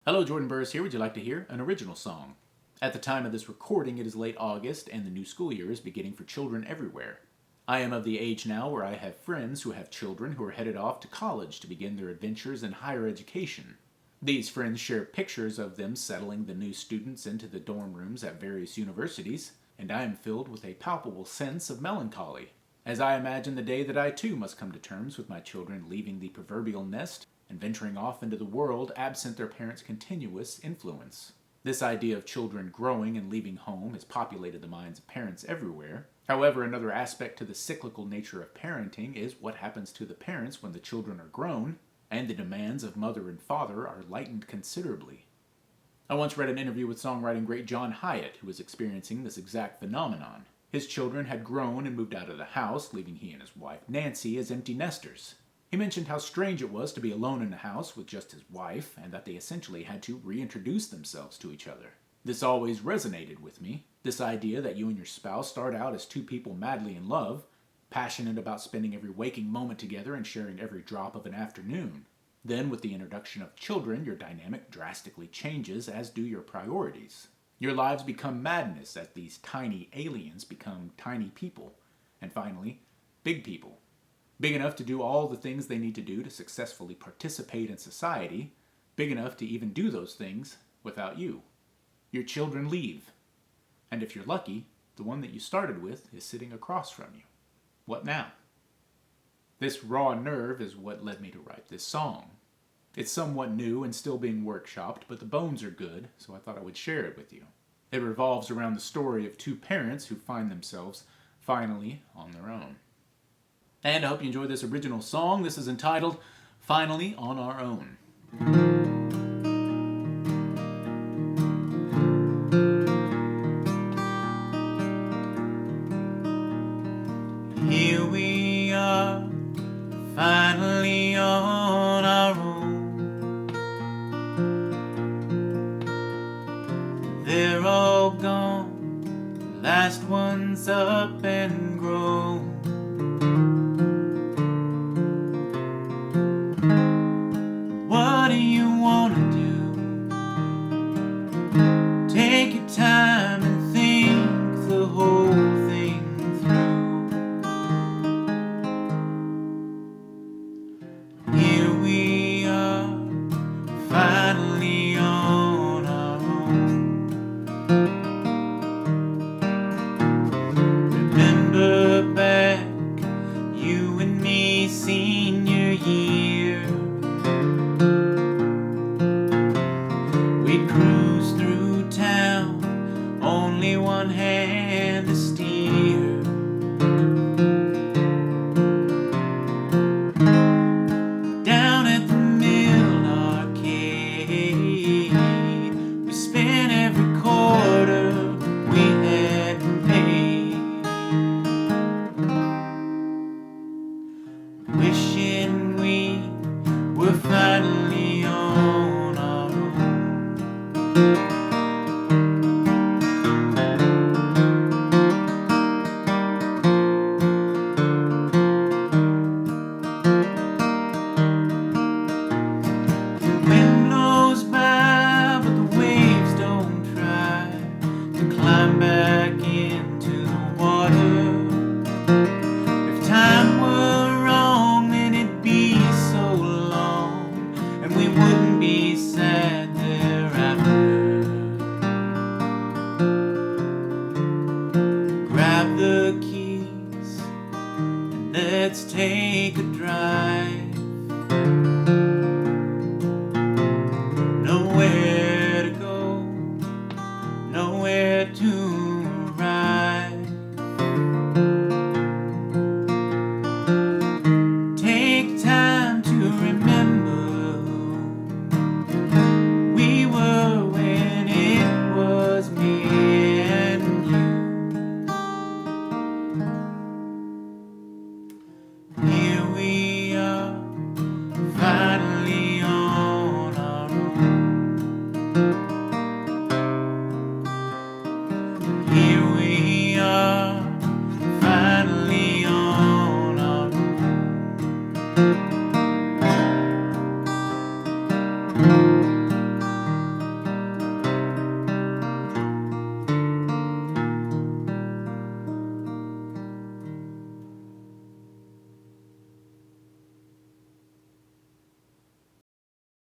Hello, Jordan Burris here. Would you like to hear an original song? At the time of this recording, it is late August and the new school year is beginning for children everywhere. I am of the age now where I have friends who have children who are headed off to college to begin their adventures in higher education. These friends share pictures of them settling the new students into the dorm rooms at various universities, and I am filled with a palpable sense of melancholy, as I imagine the day that I too must come to terms with my children leaving the proverbial nest and venturing off into the world absent their parents' continuous influence. This idea of children growing and leaving home has populated the minds of parents everywhere. However, another aspect to the cyclical nature of parenting is what happens to the parents when the children are grown, and the demands of mother and father are lightened considerably. I once read an interview with songwriting great John Hyatt, who was experiencing this exact phenomenon. His children had grown and moved out of the house, leaving he and his wife Nancy as empty nesters. He mentioned how strange it was to be alone in a house with just his wife, and that they essentially had to reintroduce themselves to each other. This always resonated with me, this idea that you and your spouse start out as two people madly in love, passionate about spending every waking moment together and sharing every drop of an afternoon. Then, with the introduction of children, your dynamic drastically changes, as do your priorities. Your lives become madness as these tiny aliens become tiny people, and finally, big people. Big enough to do all the things they need to do to successfully participate in society, big enough to even do those things without you. Your children leave. And if you're lucky, the one that you started with is sitting across from you. What now? This raw nerve is what led me to write this song. It's somewhat new and still being workshopped, but the bones are good, so I thought I would share it with you. It revolves around the story of two parents who find themselves finally on their own. And I hope you enjoyed this original song. This is entitled, Finally on Our Own. Here we are, finally on our own. They're all gone, last one's up and grown. What do you want to do? Take your time and think the whole thing through. Here we are, finally on our own. Remember back, you and me senior year. We'd cruise through town, only one hand to steer. Down at the Mill Arcade, we spent every quarter we had made, wishing we were finally on our own. The wind blows by, but the waves don't try to climb back into the water. If time were wrong, then it'd be so long, and we wouldn't be sad thereafter. Grab the keys and let's take a drive. Nowhere to go, nowhere to arrive. Take time to remember who we were when it was me and you. Here we are, finally on our own.